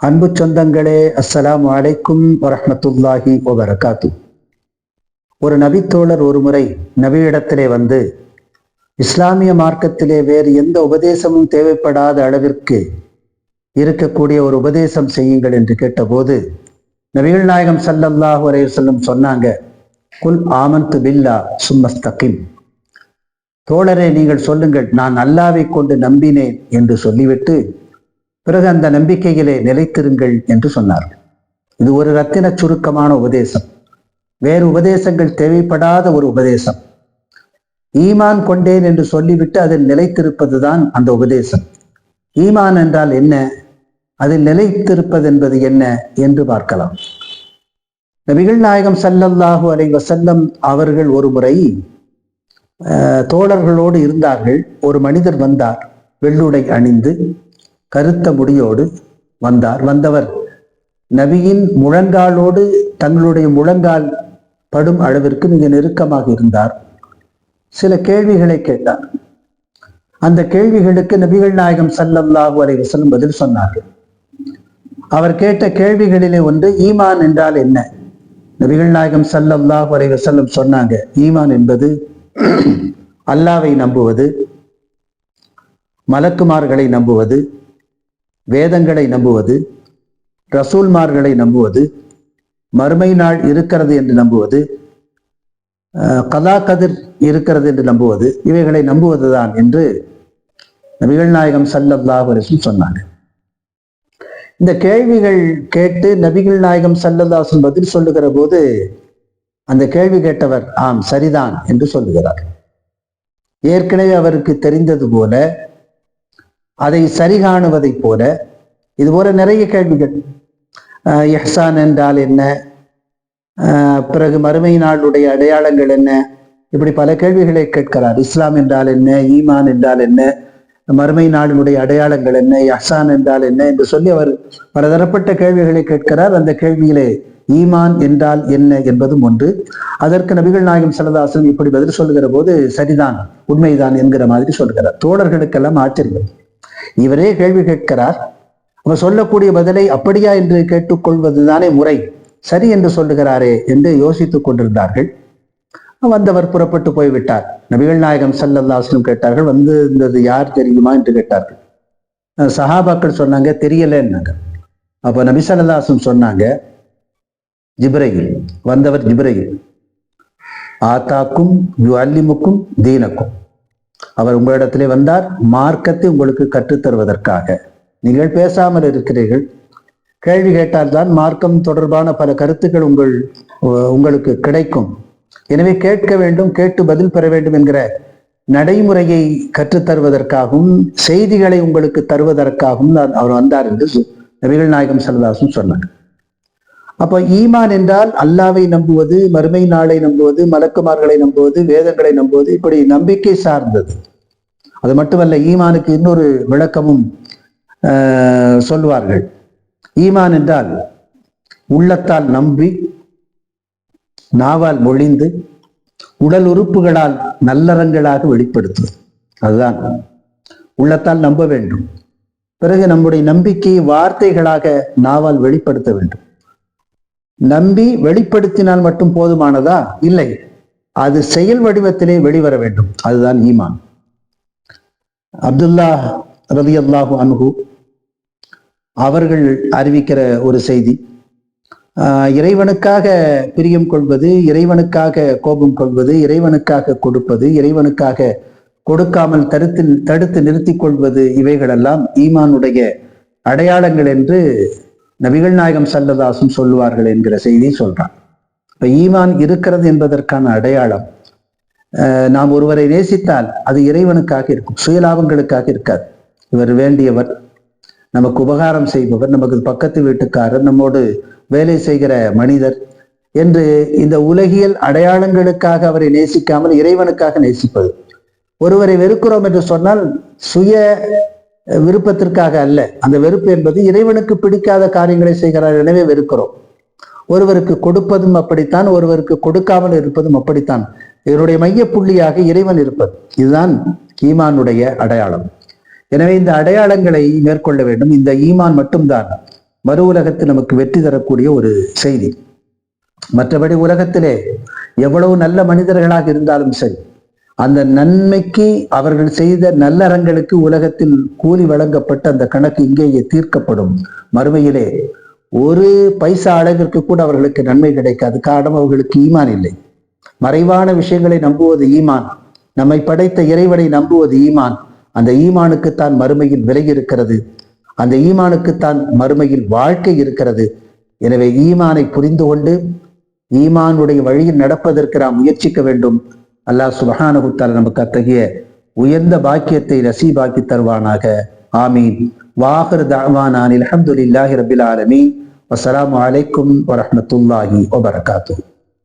அன்பு சொந்தங்களே, அஸ்ஸலாமு அலைக்கும் வரஹ்மத்துல்லாஹி வபரகாத்து. ஒரு நபித்தோழர் ஒரு முறை நபியிடத்திலே வந்து, இஸ்லாமிய மார்க்கத்திலே வேறு எந்த உபதேசமும் தேவைப்படாத அளவிற்கு இருக்கக்கூடிய ஒரு உபதேசம் செய்யுங்கள் என்று கேட்டபோது, நபிகள் நாயகம் ஸல்லல்லாஹு அலைஹி வஸல்லம் சொன்னாங்க, குல் ஆமன்து பில்லா சும்மஸ்தகிம். தோழரே, நீங்கள் சொல்லுங்கள், நான் அல்லாஹ்வை கொண்டு நம்பினேன் என்று சொல்லிவிட்டு பிறகு அந்த நம்பிக்கையிலே நிலைத்திருங்கள் என்று சொன்னார்கள். இது ஒரு ரத்தின சுருக்கமான உபதேசம், வேறு உபதேசங்கள் தேவைப்படாத ஒரு உபதேசம். ஈமான் கொண்டேன் என்று சொல்லிவிட்டு அதில் நிலைத்திருப்பதுதான் அந்த உபதேசம். ஈமான் என்றால் என்ன, அதில் நிலைத்திருப்பது என்பது என்ன என்று பார்க்கலாம். நபிகள் நாயகம் ஸல்லல்லாஹு அலைஹி வஸல்லம் அவர்கள் ஒரு முறை தோழர்களோடு இருந்தார்கள். ஒரு மனிதர் வந்தார், வெள்ளுடை அணிந்து கருத்த முடியோடு வந்தார். வந்தவர் நபியின் முழங்காலோடு தங்களுடைய முழங்கால் படும் அளவிற்கு மிக நெருக்கமாக இருந்தார். சில கேள்விகளை கேட்டார். அந்த கேள்விகளுக்கு நபிகள் நாயகம் ஸல்லல்லாஹு அலைஹி வஸல்லம் பதில் சொன்னார்கள். அவர் கேட்ட கேள்விகளிலே ஒன்று, ஈமான் என்றால் என்ன? நபிகள் நாயகம் ஸல்லல்லாஹு அலைஹி வஸல்லம் சொன்னாங்க, ஈமான் என்பது அல்லாஹ்வை நம்புவது, மலக்குமார்களை நம்புவது, வேதங்களை நம்புவது, ரசூல்மார்களை நம்புவது, மறுமை நாள் இருக்கிறது என்று நம்புவது, கலா கதிர் இருக்கிறது என்று நம்புவது, இவைகளை நம்புவதுதான் என்று நபிகள் நாயகம் ஸல்லல்லாஹு அலைஹி வஸல்லம் சொன்னாங்க. இந்த கேள்விகள் கேட்டு நபிகள் நாயகம் ஸல்லல்லாஹு அலைஹி வஸல்லம் பதில் சொல்லுகிற போது அந்த கேள்வி கேட்டவர் ஆம் சரிதான் என்று சொல்லுகிறார். ஏற்கனவே அவருக்கு தெரிந்தது போல, அதை சரிகாணுவதை போல, இது போல நிறைய கேள்விகள். இஹ்சான் என்றால் என்ன, பிறகு மறுமை நாளுடைய அடையாளங்கள் என்ன, இப்படி பல கேள்விகளை கேட்கிறார். இஸ்லாம் என்றால் என்ன, ஈமான் என்றால் என்ன, மறுமை நாளினுடைய அடையாளங்கள் என்ன, இஹ்சான் என்றால் என்ன என்று சொல்லி அவர் பலதரப்பட்ட கேள்விகளை கேட்கிறார். அந்த கேள்வியிலே ஈமான் என்றால் என்ன என்பதும் ஒன்று. அதற்கு நபிகள் நாயகம் ஸல்லல்லாஹு அலைஹி வஸல்லம் இப்படி பதில் சொல்லுகிற போது சரிதான், உண்மைதான் என்கிற மாதிரி சொல்கிறார். தோழர்களுக்கெல்லாம் ஆச்சரியம். இவரே கேள்வி கேட்கிறார், அவர் சொல்லக்கூடிய பதிலை அப்படியா என்று கேட்டுக்கொள்வதுதானே முறை, சரி என்று சொல்லுகிறாரே என்று யோசித்துக் கொண்டிருந்தார்கள். வந்தவர் புறப்பட்டு போய்விட்டார். நபிகள் நாயகம் ஸல்லல்லாஹு அலைஹி வஸல்லம் கேட்டார்கள், வந்திருந்தது யார் தெரியுமா என்று கேட்டார்கள். சஹாபாக்கள் சொன்னாங்க, தெரியலன்னாங்க. அப்போ நபி ஸல்லல்லாஹு அலைஹி வஸல்லம் சொன்னாங்க, ஜிப்ரையில், வந்தவர் ஜிப்ரையில், ஆத்தாக்கும் யுஅல்லிமுக்கும் தீனக்கும். அவர் உங்களிடத்திலே வந்தார், மார்க்கத்தை உங்களுக்கு கற்றுத்தருவதற்காக. நீங்கள் பேசாமல் இருக்கிறீர்கள், கேள்வி கேட்டால்தான் மார்க்கம் தொடர்பான பல கருத்துக்கள் உங்களுக்கு கிடைக்கும். எனவே கேட்க வேண்டும், கேட்டு பதில் பெற வேண்டும் என்கிற நடைமுறையை கற்றுத்தருவதற்காகவும் செய்திகளை உங்களுக்கு தருவதற்காகவும் அவர் வந்தார் என்று நபிகள் நாயகம் ஸல்லல்லாஹு அலைஹி வஸல்லம் சொன்னார். அப்போ ஈமான் என்றால் அல்லாஹ்வை நம்புவது, மறுமை நாளை நம்புவது, மலக்குமார்களை நம்புவது, வேதங்களை நம்புவது, இப்படி நம்பிக்கை சார்ந்தது. அது மட்டுமல்ல, ஈமானுக்கு இன்னொரு விளக்கமும் சொல்வார்கள். ஈமான் என்றால் உள்ளத்தால் நம்பி, நாவால் மொழிந்து, உடல் உறுப்புகளால் நல்லறங்களாக வெளிப்படுத்துவது. அதுதான் உள்ளத்தால் நம்ப வேண்டும். பிறகு நம்முடைய நம்பிக்கையை வார்த்தைகளாக நாவால் வெளிப்படுத்த வேண்டும். நம்பி வெளிப்படுத்தினால் மட்டும் போதுமானதா? இல்லை, அது செயல் வடிவத்திலே வெளிவர வேண்டும். அதுதான் ஈமான். அப்துல்லாஹ் ரலியல்லாஹு அன்ஹு அவர்கள் அறிவிக்கிற ஒரு செய்தி, இறைவனுக்காக பிரியம் கொள்வது, இறைவனுக்காக கோபம் கொள்வது, இறைவனுக்காக கொடுப்பது, இறைவனுக்காக கொடுக்காமல் தடுத்து நிறுத்திக் கொள்வது, இவைகளெல்லாம் ஈமானுடைய அடையாளங்கள் என்று நபிகள் நாயகம் ஸல்லல்லாஹு அலைஹி வஸல்லம் சொல்லுவார்கள் என்கிற செய்தி சொல்றான். இப்ப ஈமான் இருக்கிறது என்பதற்கான அடையாளம், நாம் ஒருவரை நேசித்தால் அது இறைவனுக்காக இருக்கும், சுயலாபங்களுக்காக இருக்காது. இவர் வேண்டியவர், நமக்கு உபகாரம் செய்பவர், நமக்கு பக்கத்து வீட்டுக்காரர், நம்மோடு வேலை செய்கிற மனிதர் என்று இந்த உலகியல் அடையாளங்களுக்காக அவரை நேசிக்காமல் இறைவனுக்காக நேசிப்பது. ஒருவரை வெறுக்கிறோம் என்று சொன்னால் சுய விருப்பத்திற்காக அல்ல. அந்த வெறுப்பு என்பது இறைவனுக்கு பிடிக்காத காரியங்களை செய்கிறார், எனவே வெறுக்கிறோம். ஒருவருக்கு கொடுப்பதும் அப்படித்தான், ஒருவருக்கு கொடுக்காமல் இருப்பதும் அப்படித்தான். இதனுடைய மைய புள்ளியாக இறைவன் இருப்பது, இதுதான் ஈமானுடைய அடையாளம். எனவே இந்த அடையாளங்களை மேற்கொள்ள வேண்டும். இந்த ஈமான் மட்டும்தான் மறு உலகத்தில் நமக்கு வெற்றி தரக்கூடிய ஒரு செய்தி. மற்றபடி உலகத்திலே எவ்வளவு நல்ல மனிதர்களாக இருந்தாலும் சரி, அந்த நன்மைக்கு அவர்கள் செய்த நல்லறங்களுக்கு உலகத்தில் கூலி வழங்கப்பட்டு அந்த கணக்கு இங்கேயே தீர்க்கப்படும். மறுமையிலே ஒரு பைசா அளவிற்கு கூட அவர்களுக்கு நன்மை கிடைக்காது. காரணம், அவர்களுக்கு ஈமான் இல்லை. மறைவான விஷயங்களை நம்புவது ஈமான், நம்மை படைத்த இறைவனை நம்புவது ஈமான். அந்த ஈமானுக்குத்தான் மறுமையில் விலை இருக்கிறது, அந்த ஈமானுக்குத்தான் மறுமையில் வாழ்க்கை இருக்கிறது. எனவே ஈமானை புரிந்து கொண்டு ஈமானுடைய வழியில் நடப்பதற்கு நாம் முயற்சிக்க வேண்டும். அல்லாஹ் சுப்ஹானஹு வ தஆலா நமக்கு அத்தகைய உயர்ந்த பாக்கியத்தை நசீபாக்கி தருவானாக. ஆமீன். வாஹிர் தஅவானா அல்ஹம்துலில்லாஹி ரப்பில் ஆலமீன். வஸ்ஸலாமு அலைக்கும் வரஹ்மத்துல்லாஹி வபரகாத்துஹு.